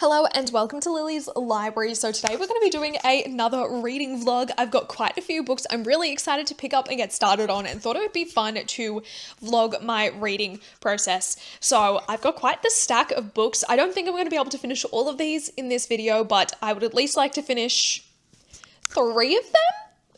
Hello and welcome to Lily's Library. So today we're going to be doing another reading vlog. I've got quite a few books I'm really excited to pick up and get started on, and thought it would be fun to vlog my reading process. So I've got quite the stack of books. I don't think I'm going to be able to finish all of these in this video, but I would at least like to finish 3 of them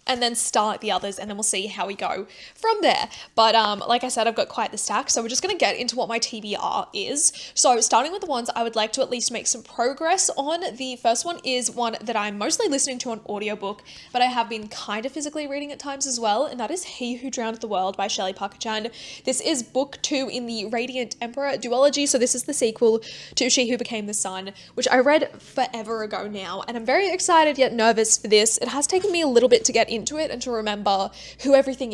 and then start the others, and then we'll see how we go from there. But like I said, I've got quite the stack, so we're just going to get into what my TBR is. So starting with the ones I would like to at least make some progress on, the first one is one that I'm mostly listening to on audiobook, but I have been kind of physically reading at times as well, and that is He Who Drowned the World by Shelley Parker-Chan. This is book 2 in the Radiant Emperor duology, so this is the sequel to She Who Became the Sun, which I read forever ago now, and I'm very excited yet nervous for this. It has taken me a little bit to get into it and to remember who everyone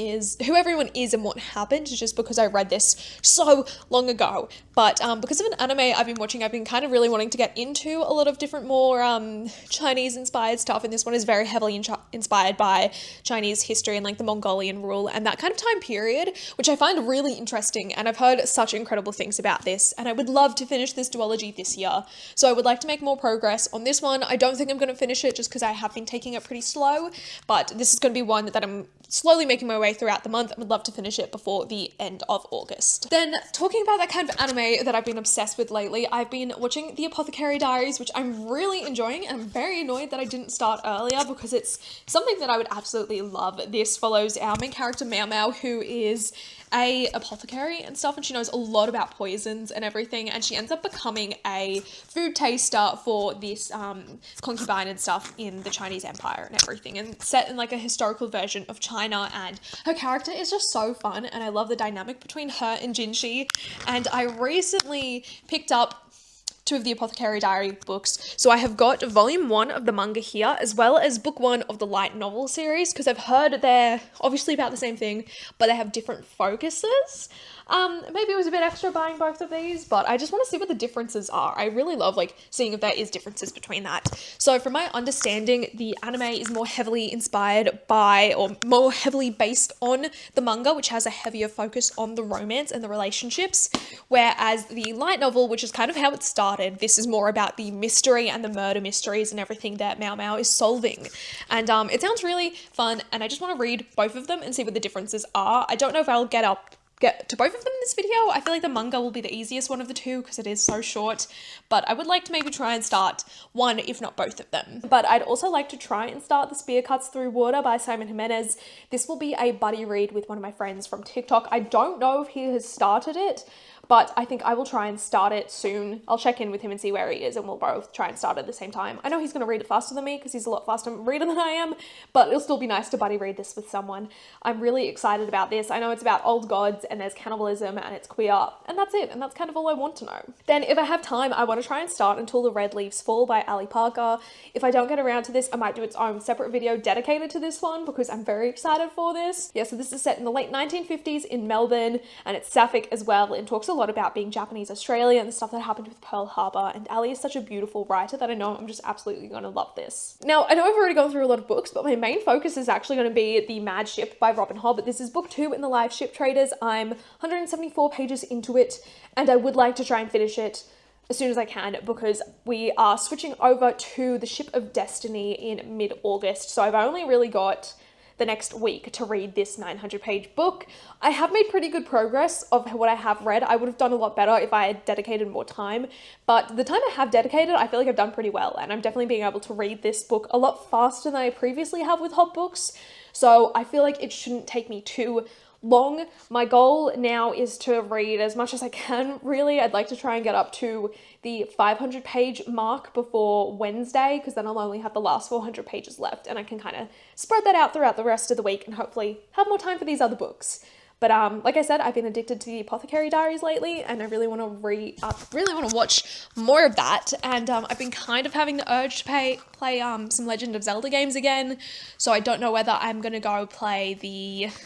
is and what happened, just because I read this so long ago. But because of an anime I've been watching, I've been kind of really wanting to get into a lot of different more Chinese inspired stuff, and this one is very heavily inspired by Chinese history and like the Mongolian rule and that kind of time period, which I find really interesting, and I've heard such incredible things about this, and I would love to finish this duology this year. So I would like to make more progress on this one. I don't think I'm going to finish it just because I have been taking it pretty slow, but this is going to be one that I'm slowly making my way throughout the month and would love to finish it before the end of August. Then, talking about that kind of anime that I've been obsessed with lately, I've been watching The Apothecary Diaries, which I'm really enjoying, and I'm very annoyed that I didn't start earlier because it's something that I would absolutely love. This follows our main character Mao Mao, who is a apothecary and stuff, and she knows a lot about poisons and everything, and she ends up becoming a food taster for this concubine and stuff in the Chinese Empire and everything, and set in like a historical version of China. And her character is just so fun, and I love the dynamic between her and Jinshi. And I recently picked up 2 of the Apothecary Diary books. So I have got volume 1 of the manga here, as well as book 1 of the light novel series, because I've heard they're obviously about the same thing, but they have different focuses. Maybe it was a bit extra buying both of these, but I just want to see what the differences are. I really love like seeing if there is differences between that. So from my understanding, the anime is more heavily inspired by, or more heavily based on the manga, which has a heavier focus on the romance and the relationships, whereas the light novel, which is kind of how it started, this is more about the mystery and the murder mysteries and everything that Mao Mao is solving. And it sounds really fun, and I just want to read both of them and see what the differences are. I don't know if I'll get to both of them in this video. I feel like the manga will be the easiest one of the two because it is so short, but I would like to maybe try and start one, if not both of them. But I'd also like to try and start The Spear Cuts Through Water by Simon Jimenez. This will be a buddy read with one of my friends from TikTok. I don't know if he has started it, but I think I will try and start it soon. I'll check in with him and see where he is, and we'll both try and start at the same time. I know he's going to read it faster than me because he's a lot faster reader than I am, but it'll still be nice to buddy read this with someone. I'm really excited about this. I know it's about old gods and there's cannibalism and it's queer, and that's it, and that's kind of all I want to know. Then if I have time, I want to try and start Until the Red Leaves Fall by Ali Parker. If I don't get around to this, I might do its own separate video dedicated to this one because I'm very excited for this. Yeah, so this is set in the late 1950s in Melbourne, and it's sapphic as well, and talks a lot about being Japanese Australian and the stuff that happened with Pearl Harbor. And Ali is such a beautiful writer that I know I'm just absolutely going to love this. Now, I know I've already gone through a lot of books, but my main focus is actually going to be The Mad Ship by Robin Hobb. This is book 2 in the Live Ship Traders. I'm 174 pages into it, and I would like to try and finish it as soon as I can because we are switching over to the Ship of Destiny in mid-August. So I've only really got the next week to read this 900-page book. I have made pretty good progress of what I have read. I would have done a lot better if I had dedicated more time, but the time I have dedicated, I feel like I've done pretty well, and I'm definitely being able to read this book a lot faster than I previously have with Hobb books, so I feel like it shouldn't take me too long. My goal now is to read as much as I can, really. I'd like to try and get up to the 500-page mark before Wednesday, because then I'll only have the last 400 pages left, and I can kind of spread that out throughout the rest of the week and hopefully have more time for these other books. But like I said, I've been addicted to the Apothecary Diaries lately, and I really want to watch more of that. And I've been kind of having the urge to play some Legend of Zelda games again. So I don't know whether I'm gonna go play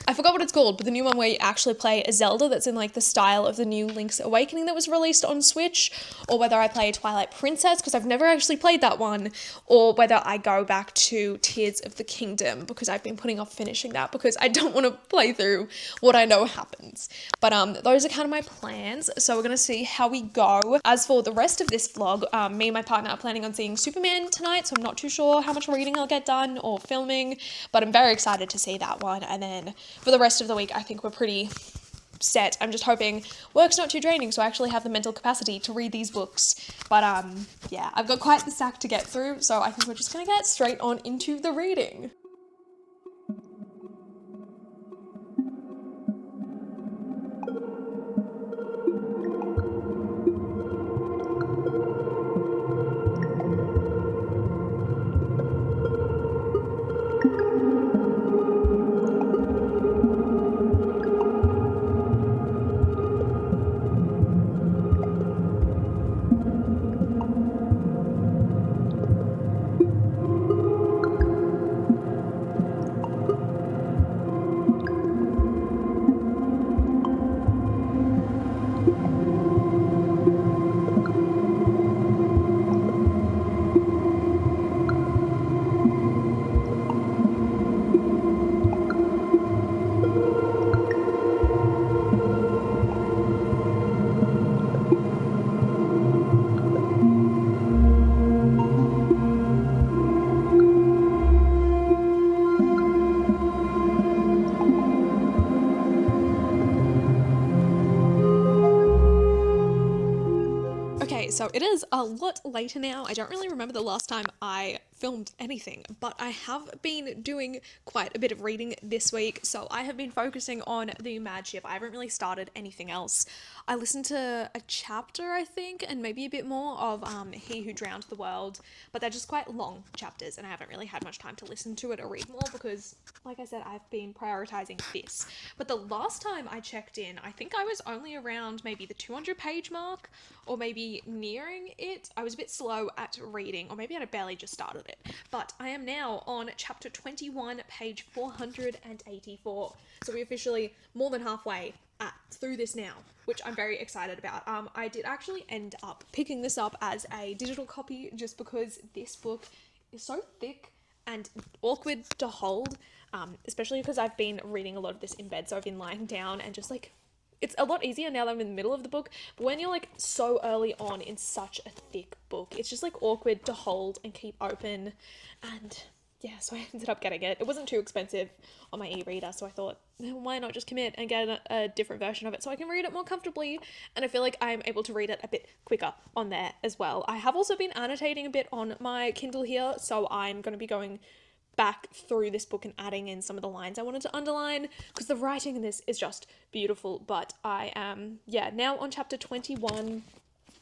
I forgot what it's called, but the new one where you actually play a Zelda that's in like the style of the new Link's Awakening that was released on Switch, or whether I play Twilight Princess because I've never actually played that one, or whether I go back to Tears of the Kingdom because I've been putting off finishing that because I don't want to play through what I know happens. But those are kind of my plans. So we're going to see how we go. As for the rest of this vlog, me and my partner are planning on seeing Superman tonight. So I'm not too sure how much reading I'll get done or filming, but I'm very excited to see that one. And then for the rest of the week, I think we're pretty set. I'm just hoping work's not too draining, so I actually have the mental capacity to read these books. But yeah, I've got quite the stack to get through, so I think we're just gonna get straight on into the reading. Okay, so it is a lot later now. I don't really remember the last time I filmed anything, but I have been doing quite a bit of reading this week. So I have been focusing on the Mad Ship. I haven't really started anything else. I listened to a chapter, I think, and maybe a bit more of He Who Drowned the World, but they're just quite long chapters, and I haven't really had much time to listen to it or read more because, like I said, I've been prioritizing this. But the last time I checked in, I think I was only around maybe the 200-page mark, or maybe nearing it. I was a bit slow at reading, or maybe I had barely just started it. But I am now on chapter 21, page 484. So we're officially more than halfway through this now, which I'm very excited about. I did actually end up picking this up as a digital copy just because this book is so thick and awkward to hold, especially because I've been reading a lot of this in bed, so I've been lying down and just like, it's a lot easier now that I'm in the middle of the book, but when you're like so early on in such a thick book, it's just like awkward to hold and keep open. And yeah, so I ended up getting it. It wasn't too expensive on my e-reader, so I thought, why not just commit and get a different version of it so I can read it more comfortably, and I feel like I'm able to read it a bit quicker on there as well. I have also been annotating a bit on my Kindle here, so I'm going to be going back through this book and adding in some of the lines I wanted to underline because the writing in this is just beautiful. But I am, now on chapter 21.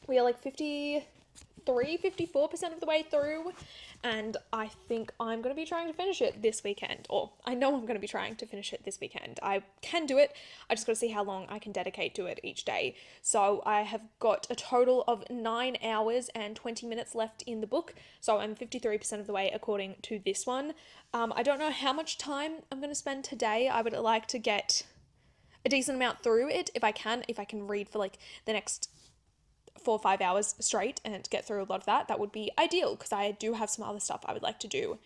We are like 54% of the way through, and I think I'm going to be trying to finish it this weekend, or I know I'm going to be trying to finish it this weekend. I can do it, I just got to see how long I can dedicate to it each day. So I have got a total of 9 hours and 20 minutes left in the book, so I'm 53% of the way according to this one. I don't know how much time I'm going to spend today. I would like to get a decent amount through it if I can read for like the next 4 or 5 hours straight and get through a lot of that would be ideal, because I do have some other stuff I would like to do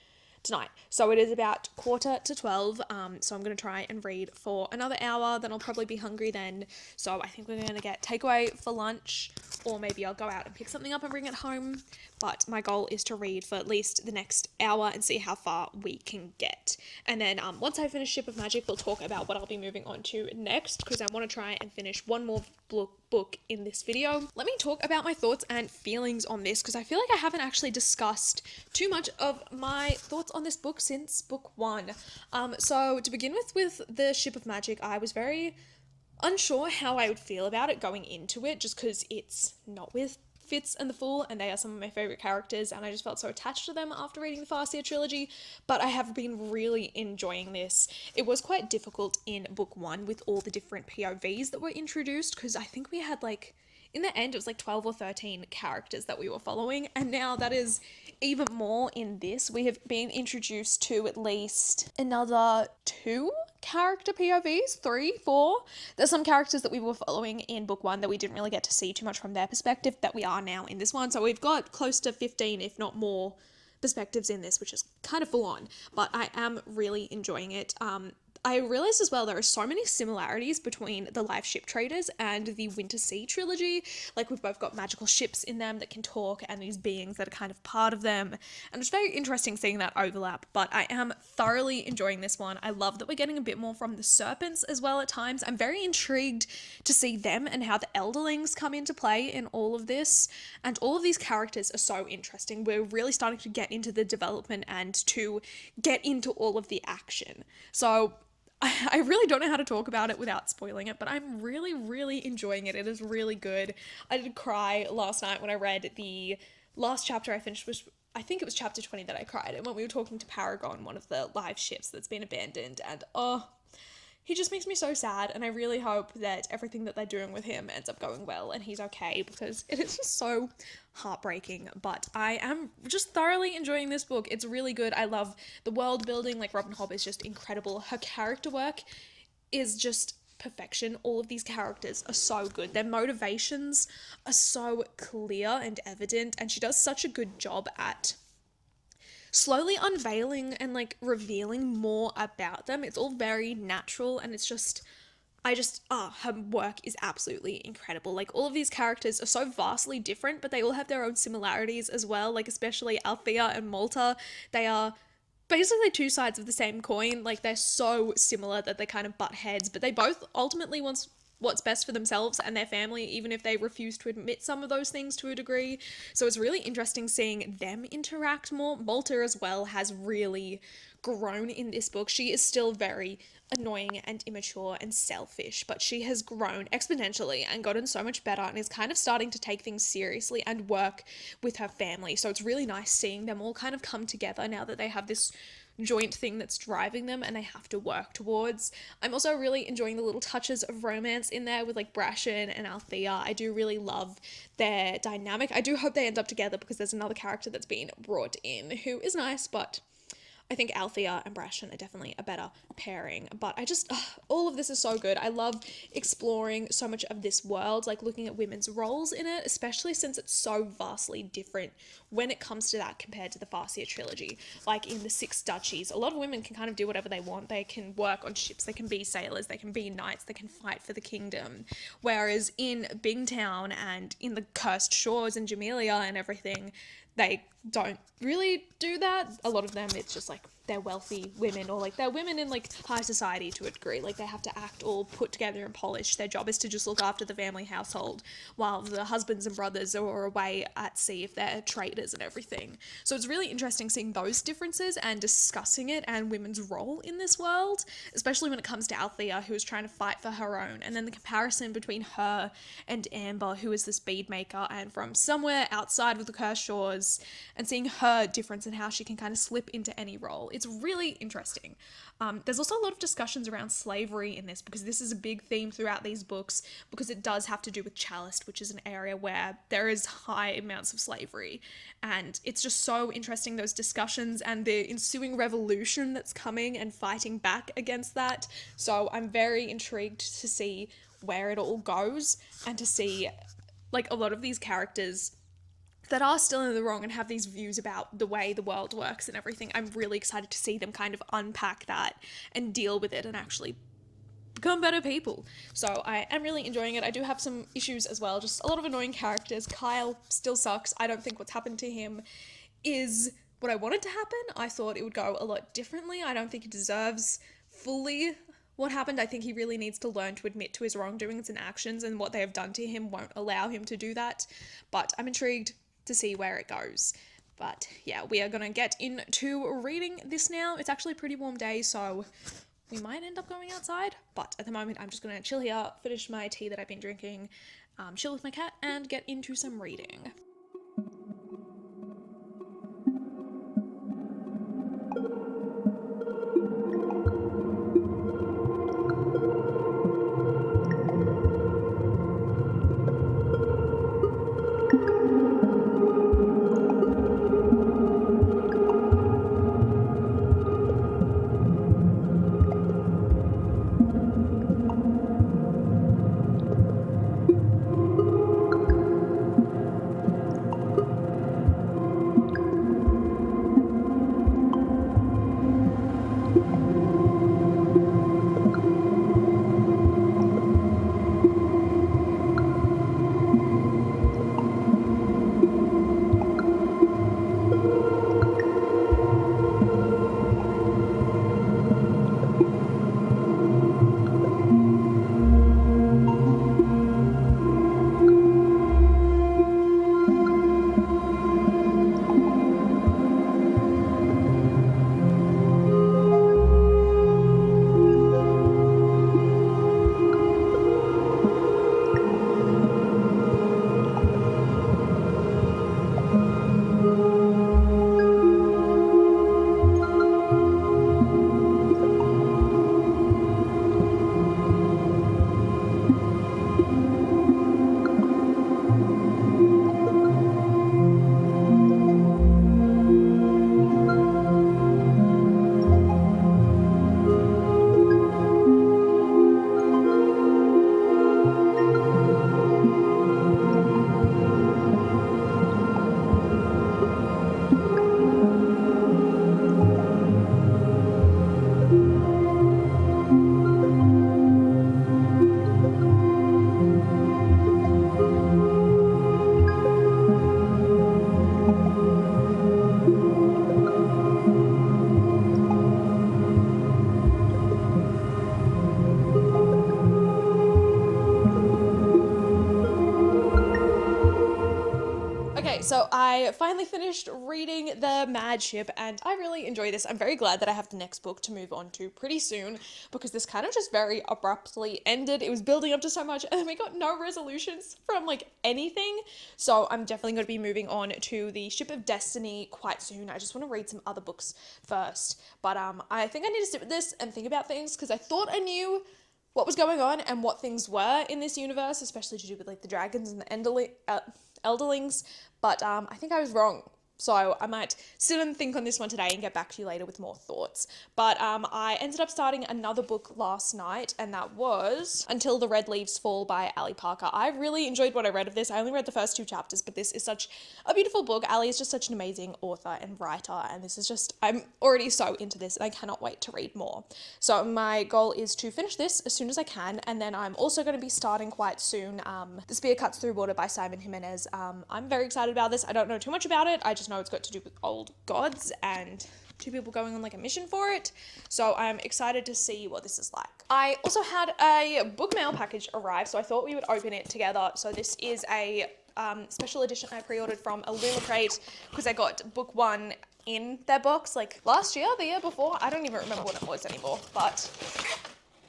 tonight. So it is about 11:45, so I'm going to try and read for another hour, then I'll probably be hungry then, so I think we're going to get takeaway for lunch, or maybe I'll go out and pick something up and bring it home. But my goal is to read for at least the next hour and see how far we can get. And then once I finish Ship of Magic, we'll talk about what I'll be moving on to next, because I want to try and finish one more book in this video. Let me talk about my thoughts and feelings on this, because I feel like I haven't actually discussed too much of my thoughts on this book since book 1. So to begin with the Ship of Magic, I was very unsure how I would feel about it going into it, just because it's not with Fitz and the Fool, and they are some of my favourite characters, and I just felt so attached to them after reading the Farseer trilogy. But I have been really enjoying this. It was quite difficult in book 1 with all the different POVs that were introduced, because I think we had like, in the end, it was like 12 or 13 characters that we were following, and now that is even more in this. We have been introduced to at least another 2 character POVs, 3, 4. There's some characters that we were following in book 1 that we didn't really get to see too much from their perspective that we are now in this one. So we've got close to 15, if not more, perspectives in this, which is kind of full on, but I am really enjoying it. I realized as well there are so many similarities between the Life Ship Traders and the Winter Sea trilogy. Like, we've both got magical ships in them that can talk and these beings that are kind of part of them. And it's very interesting seeing that overlap, but I am thoroughly enjoying this one. I love that we're getting a bit more from the serpents as well at times. I'm very intrigued to see them and how the elderlings come into play in all of this. And all of these characters are so interesting. We're really starting to get into the development and to get into all of the action. So I really don't know how to talk about it without spoiling it, but I'm really, really enjoying it. It is really good. I did cry last night when I read the last chapter I finished, which I think it was chapter 20 that I cried. And when we were talking to Paragon, one of the live ships that's been abandoned, and he just makes me so sad, and I really hope that everything that they're doing with him ends up going well and he's okay, because it is just so heartbreaking. But I am just thoroughly enjoying this book. It's really good. I love the world building. Like, Robin Hobb is just incredible. Her character work is just perfection. All of these characters are so good. Their motivations are so clear and evident, and she does such a good job at slowly unveiling and like revealing more about them. It's all very natural, and it's just, her work is absolutely incredible. Like, all of these characters are so vastly different, but they all have their own similarities as well. Like, especially Althea and Malta, they are basically two sides of the same coin. Like, they're so similar that they kind of butt heads, but they both ultimately want what's best for themselves and their family, even if they refuse to admit some of those things to a degree. So it's really interesting seeing them interact more. Malta as well has really grown in this book. She is still very annoying and immature and selfish, but she has grown exponentially and gotten so much better and is kind of starting to take things seriously and work with her family. So it's really nice seeing them all kind of come together now that they have this joint thing that's driving them and they have to work towards. I'm also really enjoying the little touches of romance in there with like Brashen and Althea. I do really love their dynamic. I do hope they end up together, because there's another character that's been brought in who is nice, but I think Althea and Brashen are definitely a better pairing. But all of this is so good. I love exploring so much of this world, like looking at women's roles in it, especially since it's so vastly different when it comes to that compared to the Farseer trilogy. Like, in the Six Duchies, a lot of women can kind of do whatever they want. They can work on ships, they can be sailors, they can be knights, they can fight for the kingdom. Whereas in Bingtown and in the Cursed Shores and Jamelia and everything, they don't really do that. A lot of them, it's just like they're wealthy women, or like they're women in like high society to a degree. Like, they have to act all put together and polished. Their job is to just look after the family household, while the husbands and brothers are away at sea if they're traders and everything. So it's really interesting seeing those differences and discussing it and women's role in this world, especially when it comes to Althea, who is trying to fight for her own, and then the comparison between her and Amber, who is this bead maker and from somewhere outside of the Cursed Shores, and seeing her difference in how she can kind of slip into any role. It's really interesting. There's also a lot of discussions around slavery in this, because this is a big theme throughout these books, because it does have to do with Chalice, which is an area where there is high amounts of slavery. And it's just so interesting, those discussions and the ensuing revolution that's coming and fighting back against that. So I'm very intrigued to see where it all goes, and to see like a lot of these characters that are still in the wrong and have these views about the way the world works and everything. I'm really excited to see them kind of unpack that and deal with it and actually become better people. So I am really enjoying it. I do have some issues as well, just a lot of annoying characters. Kyle still sucks. I don't think what's happened to him is what I wanted to happen. I thought it would go a lot differently. I don't think he deserves fully what happened. I think he really needs to learn to admit to his wrongdoings and actions, and what they have done to him won't allow him to do that. But I'm intrigued to see where it goes. But yeah, we are going to get into reading this now. It's actually a pretty warm day, so we might end up going outside. But at the moment, I'm just going to chill here, finish my tea that I've been drinking, chill with my cat, and get into some reading. so I finally finished reading The Mad Ship and I really enjoy this. I'm very glad that I have the next book to move on to pretty soon because this kind of just very abruptly ended. It was building up to so much and then we got no resolutions from like anything. So I'm definitely going to be moving on to the Ship of Destiny quite soon. I just want to read some other books first. But I think I need to sit with this and think about things because I thought I knew what was going on and what things were in this universe, especially to do with like the dragons and the elderlings, but I think I was wrong. So I might sit and think on this one today and get back to you later with more thoughts. But I ended up starting another book last night, and that was Until the Red Leaves Fall by Ali Parker. I really enjoyed what I read of this. I only read the first 2 chapters, but this is such a beautiful book. Ali is just such an amazing author and writer, and this is just, I'm already so into this, and I cannot wait to read more. So my goal is to finish this as soon as I can, and then I'm also going to be starting quite soon The Spear Cuts Through Water by Simon Jimenez. I'm very excited about this. I don't know too much about it. I just know it's got to do with old gods and 2 people going on like a mission for it. So I'm excited to see what this is like. I also had a book mail package arrive, so I thought we would open it together. So this is a special edition I pre-ordered from Illumicrate because I got book 1 in their box like last year, the year before. I don't even remember what it was anymore, but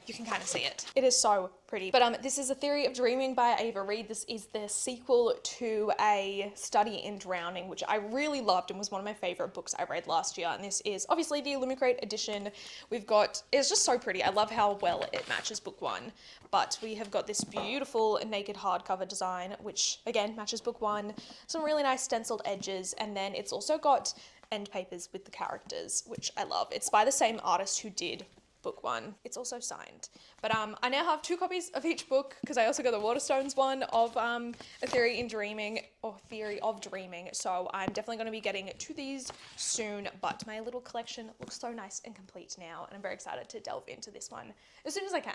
you can kind of see it. It is so pretty. But this is A Theory of Dreaming by Ava Reid. This is the sequel to A Study in Drowning, which I really loved and was one of my favorite books I read last year. And this is obviously the Illumicrate edition. It's just so pretty. I love how well it matches book 1. But we have got this beautiful naked hardcover design, which again matches book 1. Some really nice stenciled edges. And then it's also got end papers with the characters, which I love. It's by the same artist who did book 1. It's also signed. But I now have 2 copies of each book because I also got the Waterstones one of A Theory in Dreaming, or Theory of Dreaming. So I'm definitely going to be getting to these soon. But my little collection looks so nice and complete now, and I'm very excited to delve into this one as soon as I can.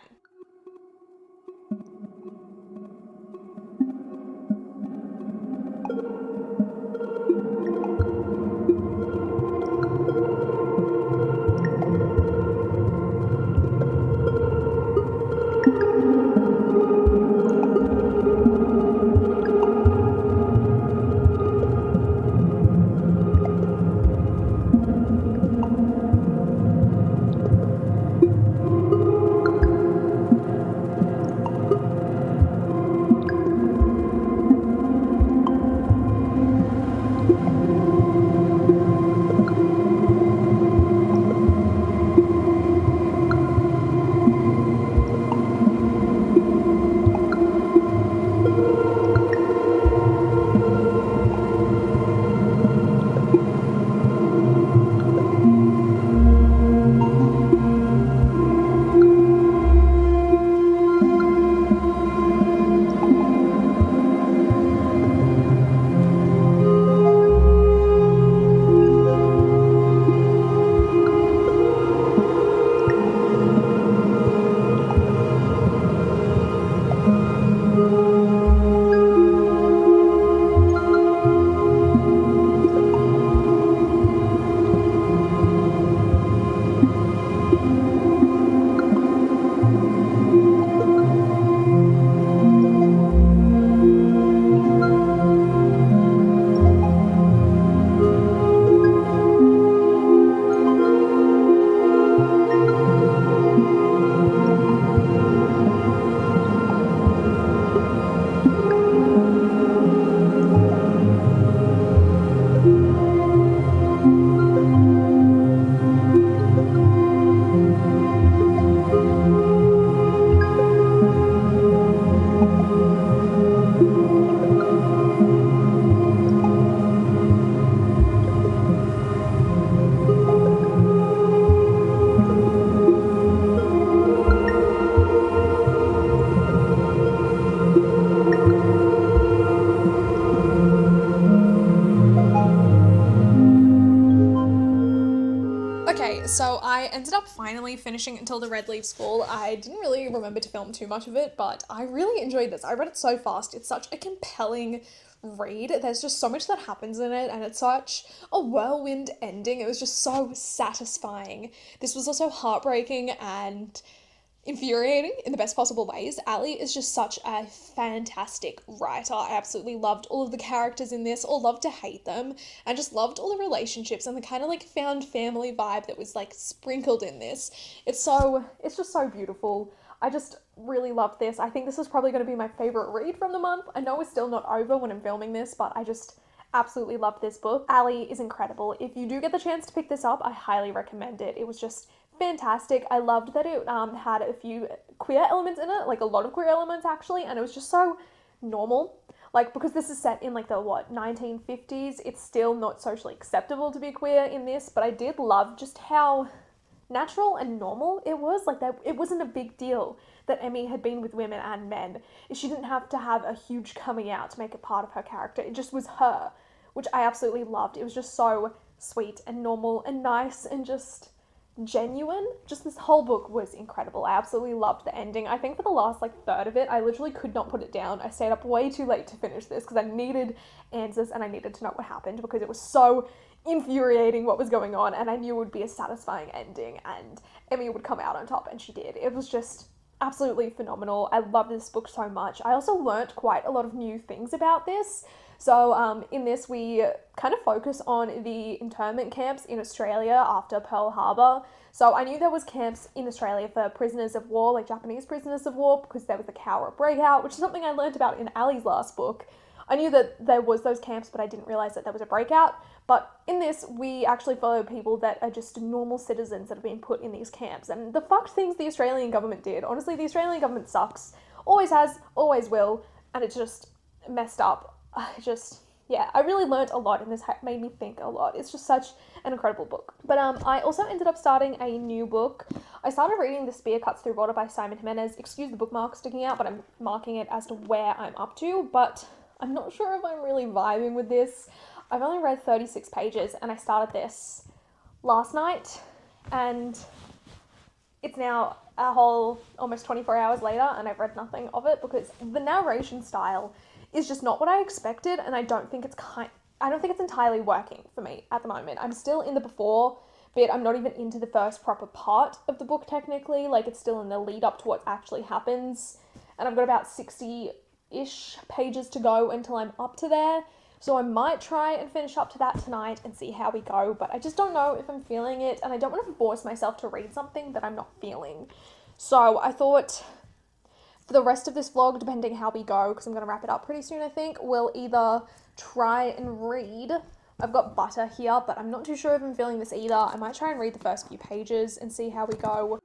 Okay, so I ended up finally finishing Until the Red Leaves Fall. I didn't really remember to film too much of it, but I really enjoyed this. I read it so fast. It's such a compelling read. There's just so much that happens in it, and it's such a whirlwind ending. It was just so satisfying. This was also heartbreaking and infuriating in the best possible ways. Ali is just such a fantastic writer. I absolutely loved all of the characters in this, or loved to hate them, and just loved all the relationships and the kind of like found family vibe that was like sprinkled in this. It's just so beautiful. I just really loved this. I think this is probably going to be my favorite read from the month. I know we're still not over when I'm filming this, but I just absolutely loved this book. Ali is incredible. If you do get the chance to pick this up, I highly recommend it. It was just fantastic. I loved that it had a few queer elements in it, like a lot of queer elements actually, and it was just so normal. Like, because this is set in like the 1950s, it's still not socially acceptable to be queer in this, but I did love just how natural and normal it was. Like, that it wasn't a big deal that Emmy had been with women and men. She didn't have to have a huge coming out to make it part of her character. It just was her, which I absolutely loved. It was just so sweet and normal and nice and just genuine. Just this whole book was incredible. I absolutely loved the ending. I think for the last like third of it, I literally could not put it down. I stayed up way too late to finish this because I needed answers and I needed to know what happened, because it was so infuriating what was going on, and I knew it would be a satisfying ending and Emmy would come out on top, and she did. It was just absolutely phenomenal. I love this book so much. I also learnt quite a lot of new things about this. So in this, we kind of focus on the internment camps in Australia after Pearl Harbor. So I knew there was camps in Australia for prisoners of war, like Japanese prisoners of war, because there was the Cowra breakout, which is something I learned about in Ali's last book. I knew that there was those camps, but I didn't realize that there was a breakout. But in this, we actually follow people that are just normal citizens that have been put in these camps. And the fucked things the Australian government did. Honestly, the Australian government sucks. Always has, always will. And it's just messed up. I really learnt a lot, and this made me think a lot. It's just such an incredible book. But I also ended up starting a new book. I started reading The Spear Cuts Through Water by Simon Jimenez. Excuse the bookmark sticking out, but I'm marking it as to where I'm up to. But I'm not sure if I'm really vibing with this. I've only read 36 pages, and I started this last night, and it's now a whole almost 24 hours later, and I've read nothing of it because the narration style is just not what I expected, and I don't think it's entirely working for me at the moment. I'm still in the before bit. I'm not even into the first proper part of the book technically. Like, it's still in the lead up to what actually happens, and I've got about 60-ish pages to go until I'm up to there. So I might try and finish up to that tonight and see how we go, but I just don't know if I'm feeling it, and I don't want to force myself to read something that I'm not feeling. So I thought for the rest of this vlog, depending how we go, because I'm going to wrap it up pretty soon, I think, we'll either try and read. I've got Butter here, but I'm not too sure if I'm feeling this either. I might try and read the first few pages and see how we go.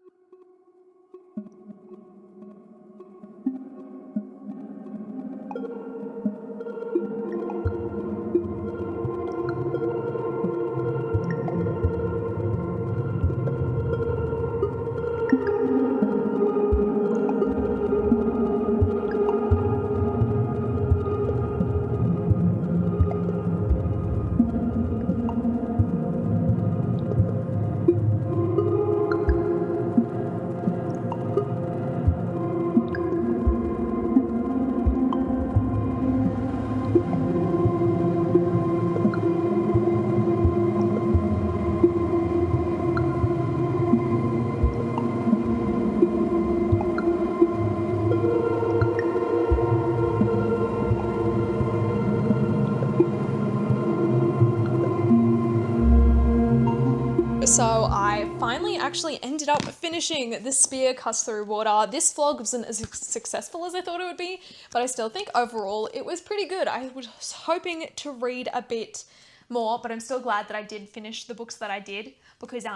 So I finally actually ended up finishing The Spear Cuts Through Water. This vlog wasn't as successful as I thought it would be, but I still think overall it was pretty good. I was hoping to read a bit more, but I'm still glad that I did finish the books that I did, because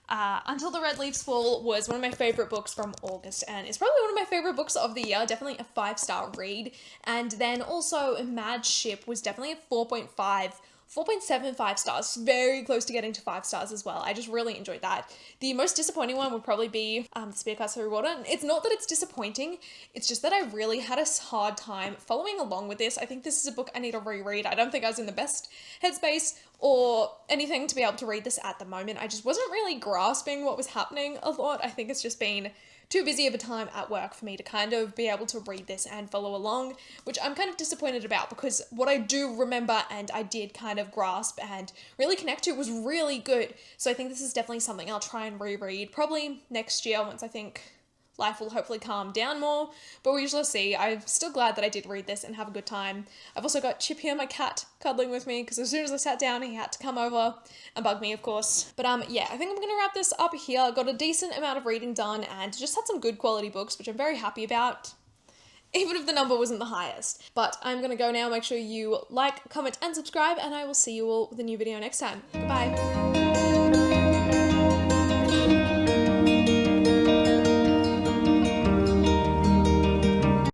Until the Red Leaves Fall was one of my favourite books from August, and it's probably one of my favourite books of the year, definitely a 5-star read. And then also Mad Ship was definitely a 4.75 stars, very close to getting to 5 stars as well. I just really enjoyed that. The most disappointing one would probably be The Spear Cuts Through Water. It's not that it's disappointing, it's just that I really had a hard time following along with this. I think this is a book I need to reread. I don't think I was in the best headspace or anything to be able to read this at the moment. I just wasn't really grasping what was happening a lot. I think it's just been too busy of a time at work for me to kind of be able to read this and follow along, which I'm kind of disappointed about, because what I do remember and I did kind of grasp and really connect to was really good. So I think this is definitely something I'll try and reread probably next year, once I think life will hopefully calm down more, but we shall see. I'm still glad that I did read this and have a good time. I've also got Chip here, my cat, cuddling with me, because as soon as I sat down, he had to come over and bug me, of course. But yeah, I think I'm gonna wrap this up here. Got a decent amount of reading done and just had some good quality books, which I'm very happy about, even if the number wasn't the highest. But I'm gonna go now. Make sure you like, comment, and subscribe, and I will see you all with a new video next time. Goodbye.